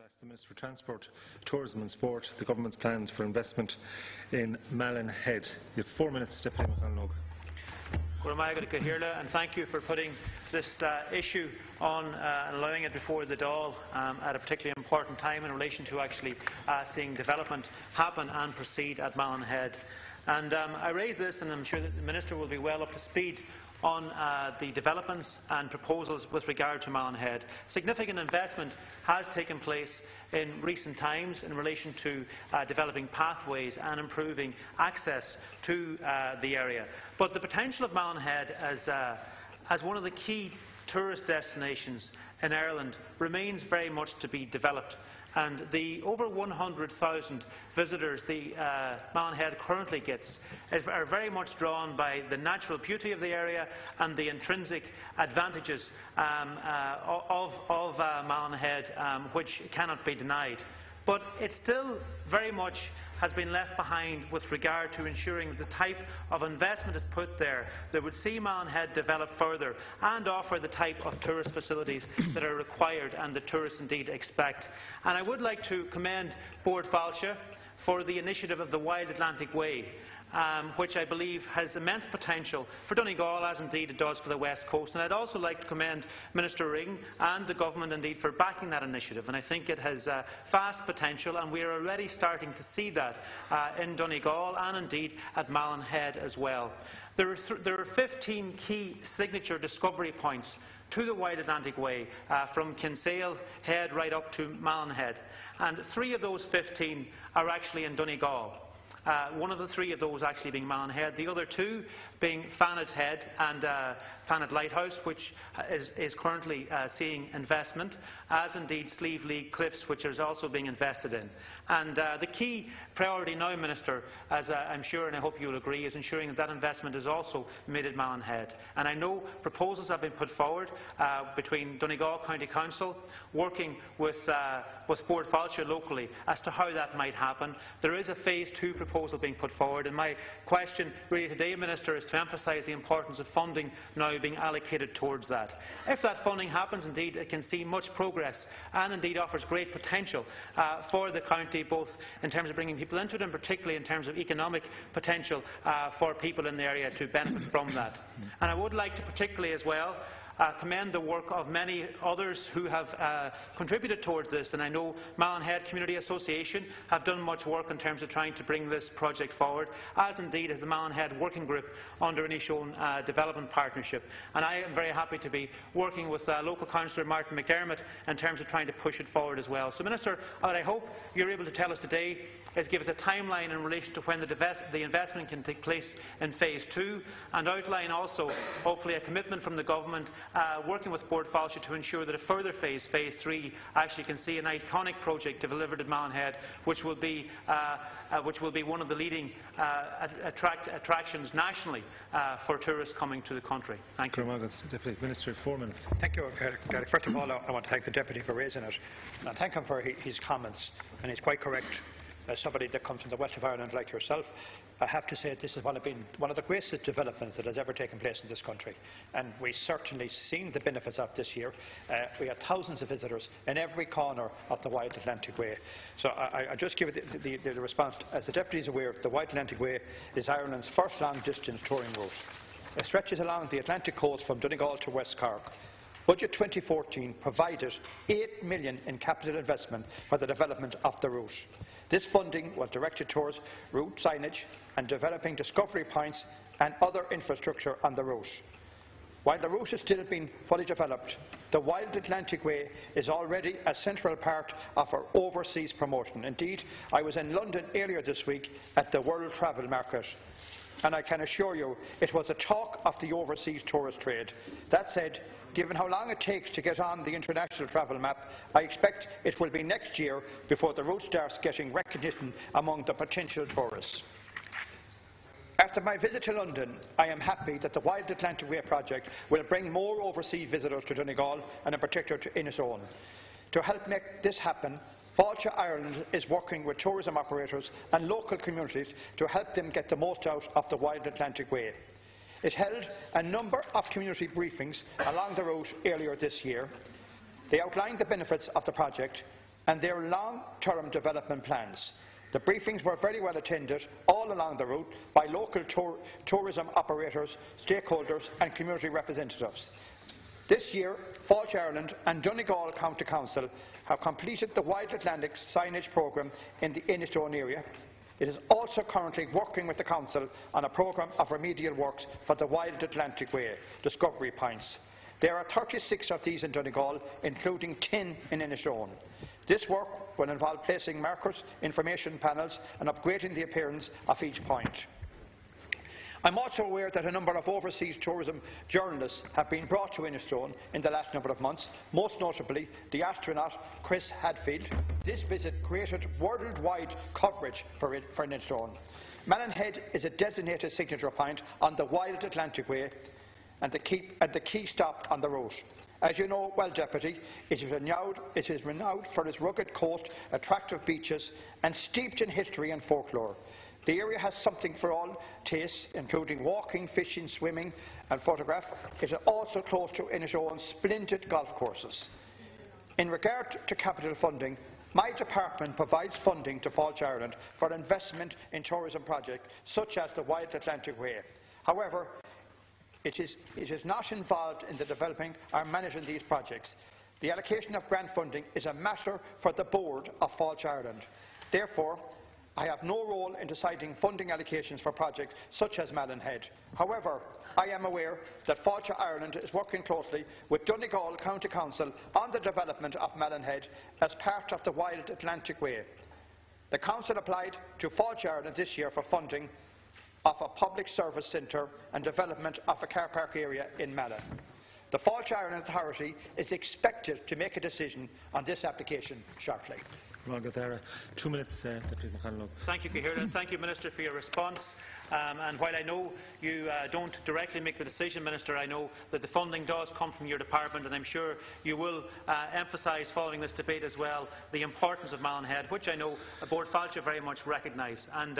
ask the Minister for Transport, Tourism and Sport the Government's plans for investment in Malin Head. You have 4 minutes, Deputy McConalogue. And thank you for putting this issue on and allowing it before the Dáil at a particularly important time in relation to actually seeing development happen and proceed at Malin Head. And I raise this, and I'm sure that the Minister will be well up to speed on the developments and proposals with regard to Malin Head. Significant investment has taken place in recent times in relation to developing pathways and improving access to the area. But the potential of Malin Head as one of the key tourist destinations in Ireland remains very much to be developed. And the over 100,000 visitors the Malin Head currently gets are very much drawn by the natural beauty of the area and the intrinsic advantages of Malin Head, which cannot be denied. But it still very much has been left behind with regard to ensuring the type of investment is put there that would see Malin Head develop further and offer the type of tourist facilities that are required and the tourists indeed expect. And I would like to commend Bord Fáilte for the initiative of the Wild Atlantic Way, which I believe has immense potential for Donegal, as indeed it does for the West Coast. And I'd also like to commend Minister Ring and the Government indeed for backing that initiative. And I think it has vast potential, and we are already starting to see that in Donegal and indeed at Malin Head as well. There are 15 key signature discovery points to the Wild Atlantic Way from Kinsale Head right up to Malin Head. And 3 of those 15 are actually in Donegal. One of the 3 of those actually being Malin Head, the other 2 being Fannet Head and Fannet Lighthouse, which is currently seeing investment, as indeed Slieve League Cliffs, which is also being invested in. And the key priority now, Minister, as I'm sure and I hope you will agree, is ensuring that that investment is also made at Malin Head. And I know proposals have been put forward between Donegal County Council, working with Bord Fáilte locally as to how that might happen. There is a Phase 2 proposal being put forward, and my question really today, Minister, is to emphasise the importance of funding now being allocated towards that. If that funding happens, indeed it can see much progress and indeed offers great potential for the county, both in terms of bringing people into it and particularly in terms of economic potential for people in the area to benefit from that. And I would like to particularly as well commend the work of many others who have contributed towards this, and I know Malin Head Community Association have done much work in terms of trying to bring this project forward, as indeed has the Malin Head Working Group under an Inishowen Development Partnership. And I am very happy to be working with local councillor Martin McDermott in terms of trying to push it forward as well. So Minister, what I hope you're able to tell us today is give us a timeline in relation to when the investment can take place in Phase 2, and outline also hopefully a commitment from the Government working with Bord Fáilte to ensure that a further phase, Phase 3, actually can see an iconic project delivered at Malin Head, which will be one of the leading attractions nationally for tourists coming to the country. Thank you. Deputy Minister, 4 minutes. Thank you, Gary. First of all, I want to thank the Deputy for raising it, and thank him for his comments. And he's quite correct. As somebody that comes from the west of Ireland like yourself, I have to say this has been one of the greatest developments that has ever taken place in this country, and we've certainly seen the benefits of this year. We had thousands of visitors in every corner of the Wild Atlantic Way. So I just give the response. As the Deputy is aware, the Wild Atlantic Way is Ireland's first long-distance touring route. It stretches along the Atlantic coast from Donegal to West Cork. Budget 2014 provided €8 million in capital investment for the development of the route. This funding was directed towards route signage and developing discovery points and other infrastructure on the route. While the route is still being fully developed, the Wild Atlantic Way is already a central part of our overseas promotion. Indeed, I was in London earlier this week at the World Travel Market, and I can assure you it was a talk of the overseas tourist trade. That said, given how long it takes to get on the international travel map, I expect it will be next year before the route starts getting recognition among the potential tourists. After my visit to London, I am happy that the Wild Atlantic Way project will bring more overseas visitors to Donegal and in particular to Inishowen. To help make this happen, Fáilte Ireland is working with tourism operators and local communities to help them get the most out of the Wild Atlantic Way. It held a number of community briefings along the route earlier this year. They outlined the benefits of the project and their long-term development plans. The briefings were very well attended all along the route by local tourism operators, stakeholders and community representatives. This year, Fáilte Ireland and Donegal County Council have completed the Wild Atlantic signage programme in the Innishowen area. It is also currently working with the Council on a programme of remedial works for the Wild Atlantic Way discovery points. There are 36 of these in Donegal, including 10 in Innishowen. This work will involve placing markers, information panels and upgrading the appearance of each point. I am also aware that a number of overseas tourism journalists have been brought to Innishowen in the last number of months, most notably the astronaut Chris Hadfield. This visit created worldwide coverage for Innishowen. Malin Head is a designated signature point on the Wild Atlantic Way and the key stop on the route. As you know well, Deputy, it is renowned for its rugged coast, attractive beaches and steeped in history and folklore. The area has something for all tastes, including walking, fishing, swimming and photograph. It is also close to Innishowen's splendid golf courses. In regard to capital funding, my department provides funding to Fáilte Ireland for investment in tourism projects such as the Wild Atlantic Way. However, it is not involved in the developing or managing these projects. The allocation of grant funding is a matter for the board of Fáilte Ireland. Therefore, I have no role in deciding funding allocations for projects such as Malin Head. However, I am aware that Fáilte Ireland is working closely with Donegal County Council on the development of Malin Head as part of the Wild Atlantic Way. The Council applied to Fáilte Ireland this year for funding of a public service centre and development of a car park area in Malin. The Fáilte Ireland Authority is expected to make a decision on this application shortly. 2 minutes, Deputy McConalogue. Thank you, Cahill. Thank you, Minister, for your response. And while I know you don't directly make the decision, Minister, I know that the funding does come from your department, and I'm sure you will emphasise following this debate as well the importance of Malin Head, which I know Board Fáilte very much recognise. And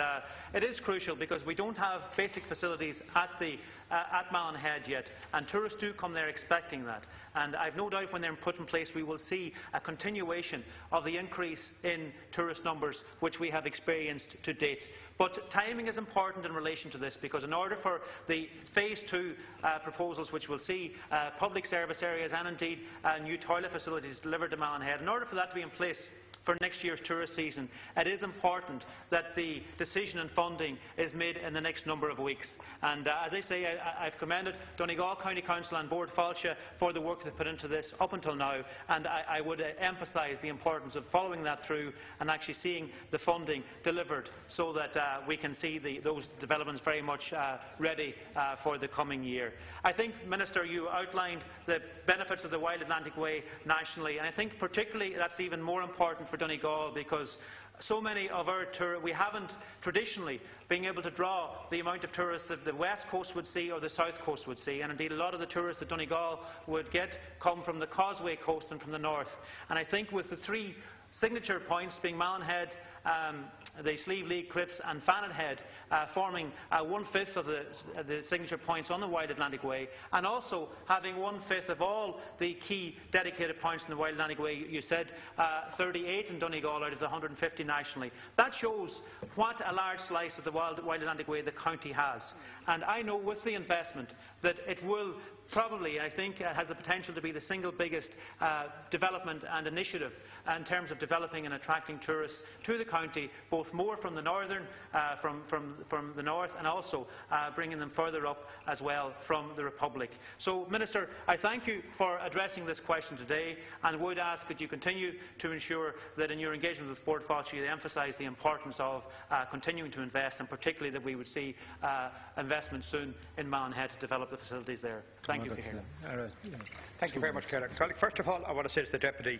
it is crucial because we don't have basic facilities at Malin Head yet, and tourists do come there expecting that. And I've no doubt when they're put in place we will see a continuation of the increase in tourist numbers which we have experienced to date. But timing is important in relation to this, because in order for the Phase 2 proposals, which will see public service areas and indeed new toilet facilities delivered to Malin Head, in order for that to be in place for next year's tourist season, it is important that the decision on funding is made in the next number of weeks. And as I say, I've commended Donegal County Council and Board Fáilte for the work they've put into this up until now, and I would emphasise the importance of following that through and actually seeing the funding delivered so that we can see those developments very much ready for the coming year. I think, Minister, you outlined the benefits of the Wild Atlantic Way nationally, and I think particularly that's even more important for Donegal, because so many of our tourists, we haven't traditionally been able to draw the amount of tourists that the west coast would see or the south coast would see, and indeed a lot of the tourists that Donegal would get come from the Causeway coast and from the north. And I think with the three signature points being Malin Head, the Slieve League Cliffs and Fannin Head forming 1/5 of the signature points on the Wild Atlantic Way, and also having 1/5 of all the key dedicated points in the Wild Atlantic Way. You said 38 in Donegal out of the 150 nationally. That shows what a large slice of the Wild Atlantic Way the county has. And I know with the investment that it will probably, I think, has the potential to be the single biggest development and initiative in terms of developing and attracting tourists to the county, both more from the northern, from the north, and also bringing them further up as well from the Republic. So, Minister, I thank you for addressing this question today, and would ask that you continue to ensure that in your engagement with Board Fáilte you emphasise the importance of continuing to invest, and particularly that we would see investment soon in Malin Head to develop the facilities there. Thank you, Cahill. Thank you very much, Cahill. First of all, I want to say to the Deputy,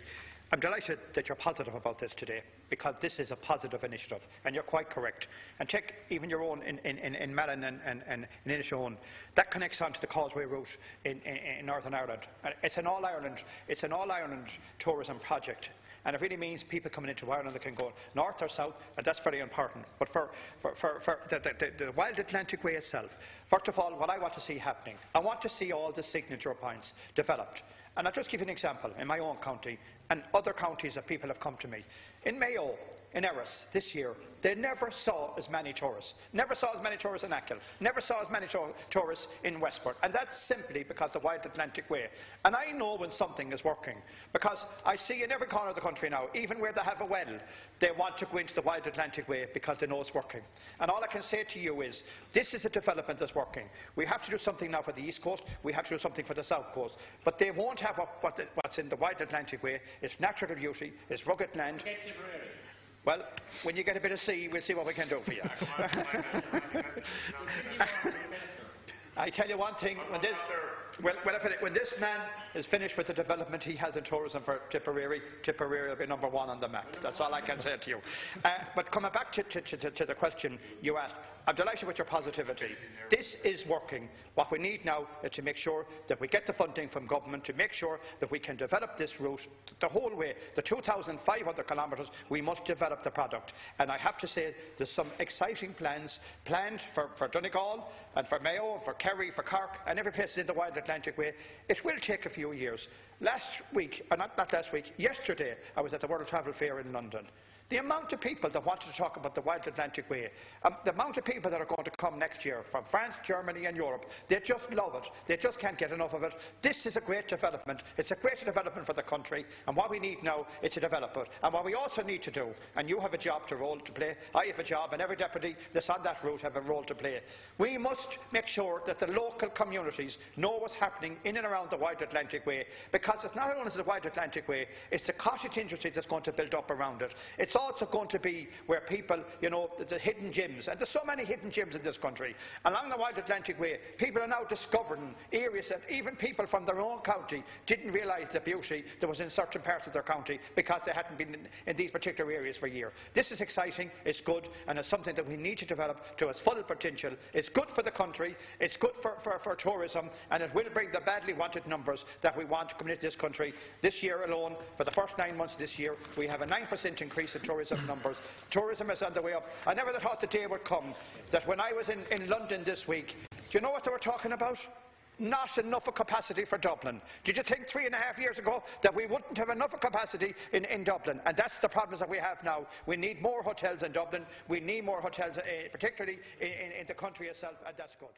I'm delighted that you're positive about this today, because this is a positive initiative, and you're quite correct. And take even your own in Malin and in Innishowen. That connects onto the Causeway route in Northern Ireland. It's an all-Ireland tourism project. And it really means people coming into Ireland that can go north or south, and that's very important. But for the Wild Atlantic Way itself, first of all, what I want to see happening, I want to see all the signature points developed. And I'll just give you an example in my own county and other counties that people have come to me. In Mayo, in Erris, this year, they never saw as many tourists. Never saw as many tourists in Achill. Never saw as many tourists in Westport. And that's simply because of the Wild Atlantic Way. And I know when something is working, because I see in every corner of the country now, even where they have a well, they want to go into the Wild Atlantic Way because they know it's working. And all I can say to you is, this is a development that's working. We have to do something now for the East Coast. We have to do something for the South Coast. But they won't have what's in the Wild Atlantic Way. It's natural beauty. It's rugged land. Well, when you get a bit of sea, we'll see what we can do for you. I tell you one thing, when this man is finished with the development he has in tourism for Tipperary, Tipperary will be number one on the map. That's all I can say to you. But coming back to the question you asked, I'm delighted with your positivity. This is working. What we need now is to make sure that we get the funding from government, to make sure that we can develop this route the whole way. The 2,500 kilometres, we must develop the product. And I have to say, there's some exciting plans planned for Donegal and for Mayo, for Kerry, for Cork, and every place in the Wild Atlantic Way. It will take a few years. Last week, or not last week, yesterday, I was at the World Travel Fair in London. The amount of people that wanted to talk about the Wild Atlantic Way, the amount of people that are going to come next year from France, Germany and Europe, they just love it. They just can't get enough of it. This is a great development. It's a great development for the country, and what we need now is to develop it. And what we also need to do, and you have a role to play, I have a job, and every deputy that's on that route have a role to play. We must make sure that the local communities know what's happening in and around the Wild Atlantic Way, because it's not only the Wild Atlantic Way, it's the cottage industry that's going to build up around it. It's also going to be where people, you know, the hidden gems, and there's so many hidden gems in this country. Along the Wild Atlantic Way, people are now discovering areas that even people from their own county didn't realise the beauty that was in certain parts of their county because they hadn't been in these particular areas for years. This is exciting, it's good, and it's something that we need to develop to its full potential. It's good for the country, it's good for tourism, and it will bring the badly wanted numbers that we want coming into this country. This year alone, for the first 9 months of this year, we have a 9% increase in tourism numbers. Tourism is on the way up. I never thought the day would come that when I was in London this week, do you know what they were talking about? Not enough of capacity for Dublin. Did you think 3.5 years ago that we wouldn't have enough of capacity in Dublin? And that's the problems that we have now. We need more hotels in Dublin. We need more hotels, particularly in the country itself, and that's good.